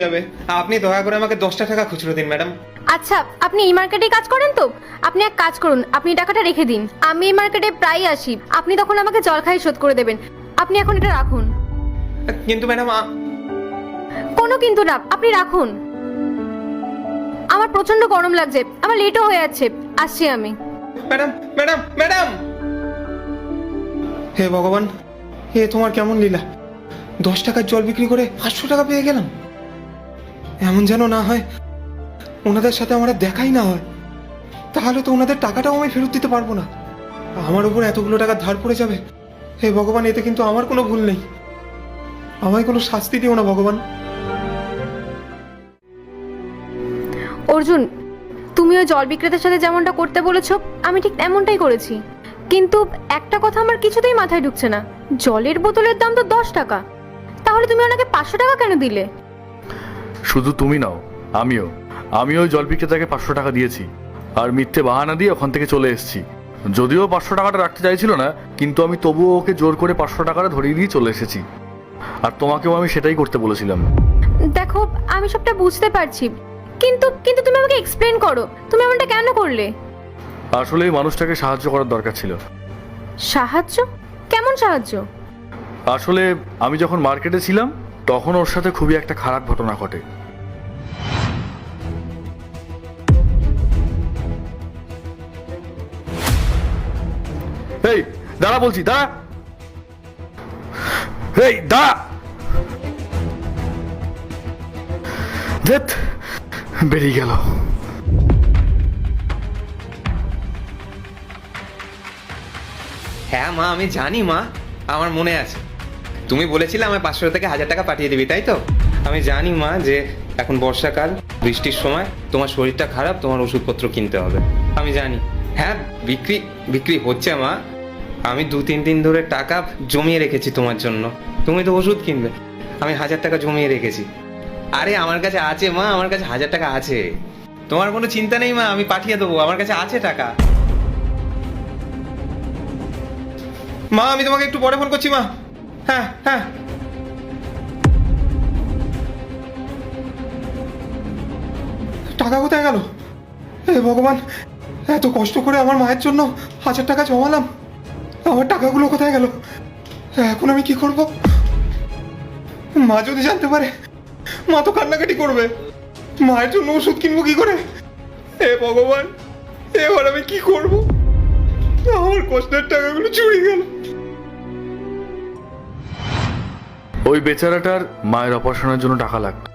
যাবে। আপনি দয়া করে আমাকে 10টা টাকা খুচরো দিন ম্যাডাম। আচ্ছা, আপনি এই মার্কেটে কাজ করেন তো? আপনি এক কাজ করুন, আপনি টাকাটা রেখে দিন। আমি এই মার্কেটে প্রায়ই আসি, আপনি তখন আমাকে জল খাই শোধ করে দেবেন। আপনি এখন এটা রাখুন। কিন্তু ম্যাডাম কোনো কিন্তু না, আপনি রাখুন। আমার প্রচন্ড গরম লাগছে, আমার লেটও হয়ে যাচ্ছে, আসছি আমি। ম্যাডাম ম্যাডাম ম্যাডাম, হে ভগবান, হে তোমার কেমন লীলা! 10 টাকার জল বিক্রি করে 500 টাকা পেয়ে গেলাম। এমন যেন না হয় ওনাদের সাথে আমার আর দেখাই না হয়, তাহলে তো ওনাদের টাকাটাও আমি ফেরত দিতে পারবো না। আমার উপর এতগুলো টাকা ধার পড়ে যাবে। হে ভগবান, এতে কিন্তু আমার কোনো ভুল নেই, আমায় কোনো শাস্তি দিও না ভগবান। অর্জুন, তুমি ওই জল বিক্রেতার সাথে যেমনটা করতে বলেছো আমি ঠিক তেমনটাই করেছি, কিন্তু একটা কথা আমার কিছুতেই মাথায় ঢুকছে না। জলের বোতলের দাম তো 10 টাকা, তাহলে তুমি ওনাকে 500 টাকা কেন দিলে? শুধু তুমি নাও, আমিও জল বিক্রেতাকে 500 টাকা দিয়েছি, আর মিথ্যে বাহানা দিয়ে ওখান থেকে চলে এসেছি। যদিও 500 টাকাটা রাখতে চাইছিল না, কিন্তু আমি তবুও ওকে জোর করে 500 টাকাটা ধরিয়ে দিয়ে চলে এসেছি। আর তোমাকেও আমি সেটাই করতে বলেছিলাম। দেখো, আমি সবটা বুঝতে পারছি, কিন্তু কিন্তু তুমি আমাকে এক্সপ্লেন করো, তুমি এমনটা কেন করলে? আসলে এই মানুষটাকে সাহায্য করার দরকার ছিল। সাহায্য? কেমন সাহায্য? আসলে আমি যখন মার্কেটে ছিলাম তখন ওর সাথে খুবই একটা খারাপ ঘটনা ঘটে। এই দাঁড়া বলছি, দাঁড়া! এই দাঁড়া! ধ্যাৎ, বেরিয়ে গেল। হ্যাঁ মা, আমি জানি মা, আমার মনে আছে। তুমি বলেছিলে আমায় 500 থেকে 1000 টাকা পাঠিয়ে দিবি, তাই তো? আমি জানি মা যে এখন বর্ষাকাল, বৃষ্টির সময়, তোমার শরীরটা খারাপ, তোমার ওষুধপত্র কিনতে হবে, আমি জানি। হ্যাঁ, বিক্রি হচ্ছে মা। আমি 2-3 দিন ধরে টাকা জমিয়ে রেখেছি তোমার জন্য, তুমি তো ওষুধ কিনবে। আমি 1000 টাকা জমিয়ে রেখেছি। আরে আমার কাছে আছে মা, আমার কাছে 1000 টাকা আছে। তোমার কোনো চিন্তা নেই মা, আমি পাঠিয়ে দেবো, আমার কাছে আছে টাকা। মা, আমি তোমাকে একটু পরে ফোন করছি মা। হ্যাঁ হ্যাঁ। টাকা কোথায় গেল? হে ভগবান, এত কষ্ট করে আমার মায়ের জন্য 1000 টাকা জমালাম, আমার টাকাগুলো কোথায় গেল? এখন আমি কি করব? মা যদি জানতে পারে, মা তো কান্নাকাটি করবে। মায়ের জন্য ওষুধ কিনবো কি করে? হে ভগবান, এবার আমি কি করব? আমার কষ্টের টাকাগুলো চুরি গেল। ওই বেচারাটার মায়ের অপারেশনের জন্য টাকা লাগতো।